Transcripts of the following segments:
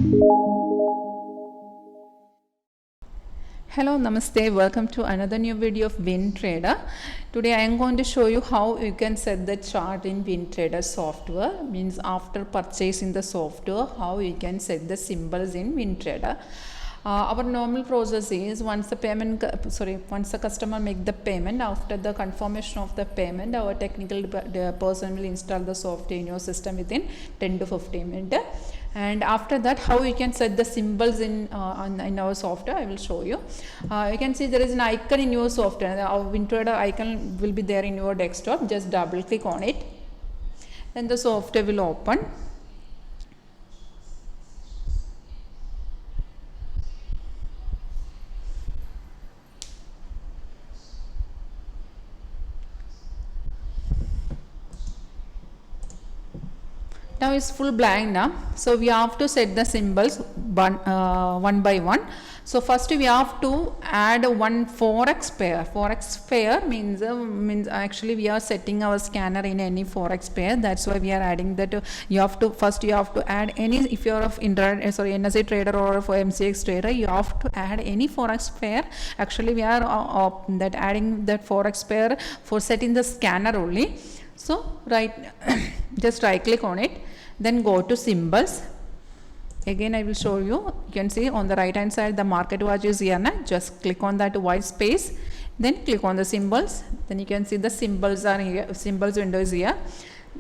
Hello, Namaste. Welcome to another new video of WinTrader. Today I am going to show you how you can set the chart in WinTrader software. Means after purchasing the software, how you can set the symbols in WinTrader. Our normal process is once the customer make the payment, after the confirmation of the payment, our technical person will install the software in your system within 10 to 15 minutes. And after that, how you can set the symbols in our software, I will show you. You can see there is an icon in your software. Our WinTrader icon will be there in your desktop. Just double click on it, then the software will open. Now it's full blank now, so we have to set the symbols one by one. So first we have to add one forex pair. Forex pair means actually we are setting our scanner in any forex pair. That's why we are adding that. You have to add any, if you are of NSE trader or for MCX trader, you have to add any forex pair. Actually we are adding that forex pair for setting the scanner only. So just right click on it, then go to symbols. Again I will show you. You can see on the right hand side the market watch is here now. Just click on that white space, then click on the symbols. Then you can see the symbols are here, symbols window is here.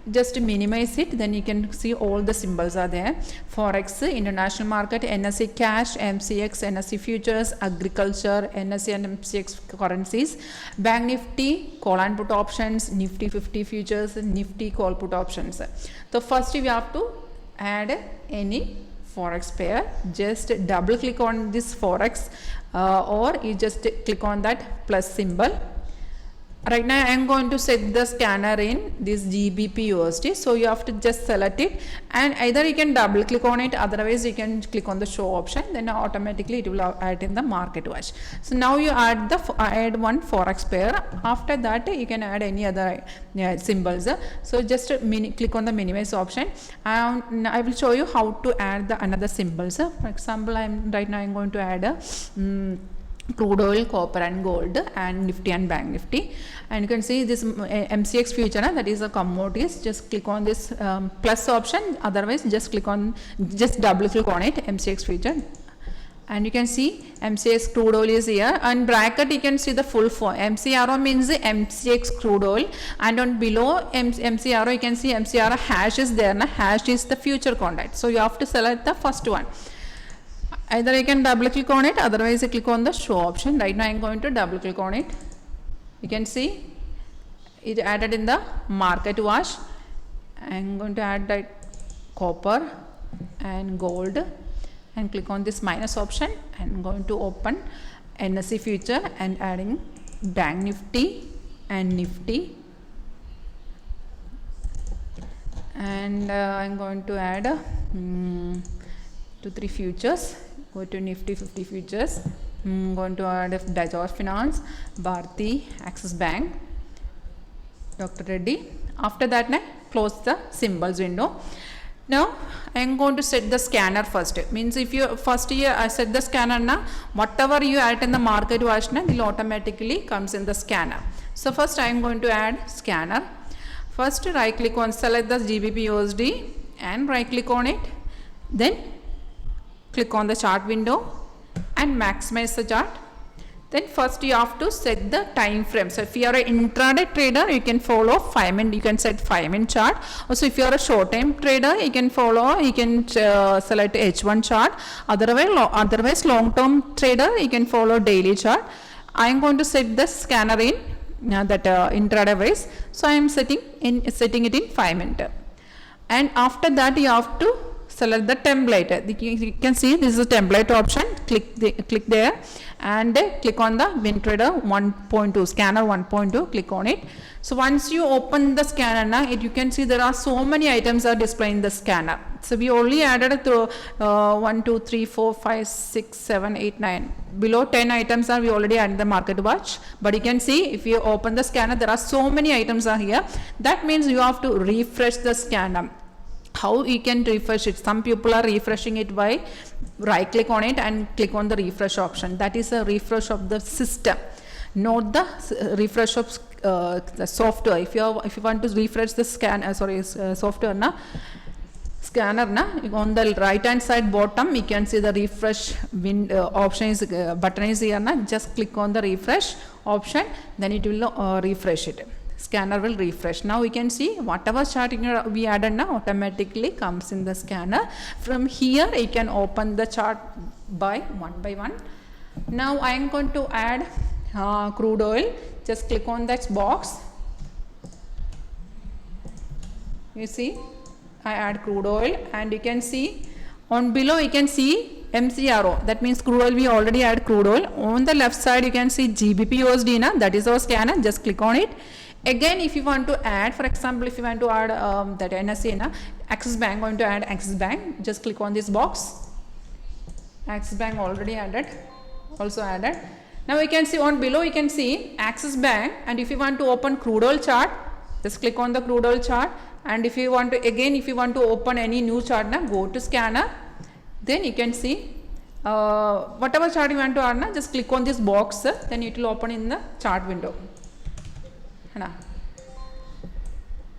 Just minimize it, then you can see all the symbols are there. Forex, international market, NSE cash, MCX, NSE futures, agriculture, NSE and MCX currencies, Bank Nifty, call and put options, Nifty 50 futures, Nifty call put options. So first we have to add any forex pair. Just double click on this forex or you just click on that plus symbol. Right now I am going to set the scanner in this GBP USD, so you have to just select it, and either you can double click on it, otherwise you can click on the show option, then automatically it will add in the market watch. So now you add one forex pair. After that you can add any other symbols. So just click on the minimize option, and I will show you how to add the another symbols. For example, right now I am going to add crude oil, copper and gold, and Nifty and Bank Nifty. And you can see this MCX future, that is a commodities. Just click on this plus option, otherwise just double click on it, MCX future. And you can see MCX crude oil is here, and bracket you can see the full form. MCRO means the MCX crude oil, and on below MCRO you can see MCRO hash is there. Hash is the future contract, so you have to select the first one. Either you can double click on it, otherwise you click on the show option. Right now I am going to double click on it. You can see it added in the market watch. I am going to add that copper and gold, and click on this minus option. I am going to open NSE future and adding Bank Nifty and Nifty, and I am going to add 2-3 futures. Go to Nifty 50 futures. I'm going to add Bajaj Finance, Bharti, Axis Bank, Dr. Reddy. After that, close the symbols window. Now I am going to set the scanner first. Means if you I set the scanner, whatever you add in the market watch, it will automatically comes in the scanner. So first I am going to add scanner. First right click on, select the GBP USD and right click on it. Then click on the chart window and maximize the chart. Then first you have to set the time frame. So if you are an intraday trader, you can follow 5 minute, you can set 5-minute chart. Also if you are a short time trader, you can select H1 chart. Otherwise long term trader, you can follow daily chart. I am going to set the scanner in intraday wise. So I am setting it in 5 minutes. And after that you have to select the template. You can see this is a template option. Click there and click on the WinTrader 1.2 scanner 1.2. Click on it. So once you open the scanner, you can see there are so many items are displayed in the scanner. So we only added to 1, 2, 3, 4, 5, 6, 7, 8, 9. Below 10 items are we already added the market watch. But you can see if you open the scanner, there are so many items are here. That means you have to refresh the scanner. how you can refresh it. Some people are refreshing it by right click on it and click on the refresh option. That is a refresh of the system, not the refresh of the software. If you want to refresh the software scanner on the right hand side bottom you can see the refresh option is button is here just click on the refresh option, then it will refresh it. Scanner will refresh. Now we can see whatever chart we added now automatically comes in the scanner. From here you can open the chart by one. Now I am going to add crude oil. Just click on that box. You see I add crude oil, and you can see on below you can see MCRO, that means crude oil. We already add crude oil. On the left side you can see GBP USD that is our scanner. Just click on it. Again, if you want to add, for example, if you want to add that NSE Axis Bank, going to add Axis Bank, just click on this box. Axis Bank already added, also added. Now you can see on below you can see Axis Bank, and if you want to open crude oil chart, just click on the crude oil chart. And if you want to open any new chart go to scanner, then you can see whatever chart you want to add just click on this box, then it will open in the chart window.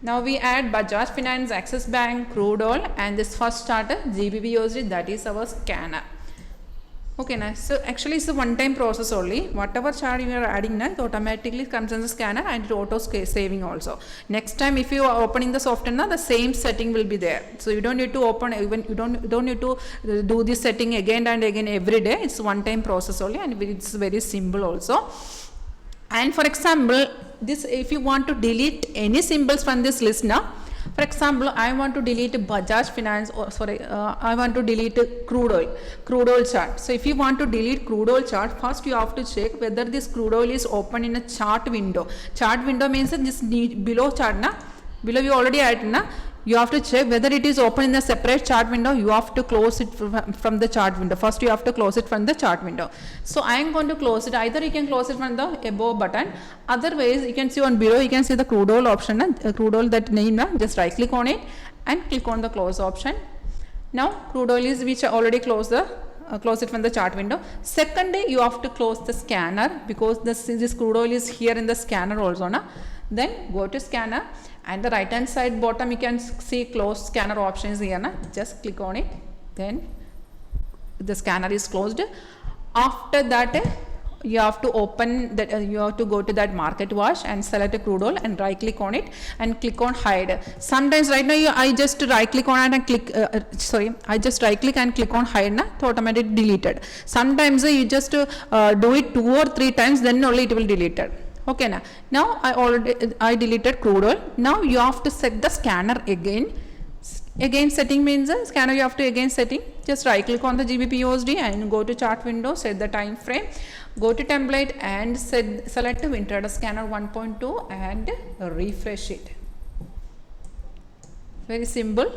Now we add Bajaj Finance, Axis Bank, crude oil, and this first chart GBP USD, that is our scanner. Okay, so actually it's a one-time process only. Whatever chart you are adding it automatically comes in the scanner, and it auto saving also. Next time if you are opening the software the same setting will be there. So you don't need to open, even you don't need to do this setting again and again every day. It's one-time process only, and it's very simple also. And for example, this if you want to delete any symbols from this list now, for example, I want to delete Bajaj Finance, or I want to delete crude oil chart. So if you want to delete crude oil chart, first you have to check whether this crude oil is open in a chart window. Chart window means this below chart below you already added you have to check whether it is open in a separate chart window. You have to close it from the chart window. First you have to close it from the chart window. So I am going to close it. Either you can close it from the above button, otherwise you can see on below you can see the crude oil option, crude oil that name, just right click on it and click on the close option. Now crude oil is which I already closed close it from the chart window. Secondly, you have to close the scanner, because this crude oil is here in the scanner also then go to scanner, and the right hand side bottom you can see close scanner options here just click on it, then the scanner is closed. After that you have to open that you have to go to that market wash and select a crude oil and right click on it and click on hide. Sometimes right now I just right click on it and click I just right click and click on hide so automatically deleted. Sometimes you just do it 2 or 3 times, then only it will delete it. Okay, now I deleted crude oil. Now you have to set the scanner again. Again setting means scanner you have to again setting. Just right click on the GBP USD and go to chart window, set the time frame, go to template and select intraday scanner 1.2 and refresh it. Very simple.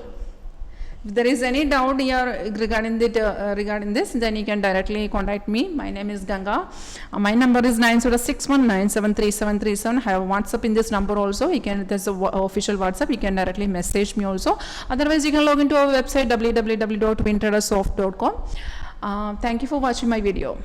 If there is any doubt here regarding this, then you can directly contact me. My name is Ganga. My number is 9061973737. I have WhatsApp in this number also. You can, there's a official WhatsApp. You can directly message me also. Otherwise, you can log into our website www.wintradersoft.com. Thank you for watching my video.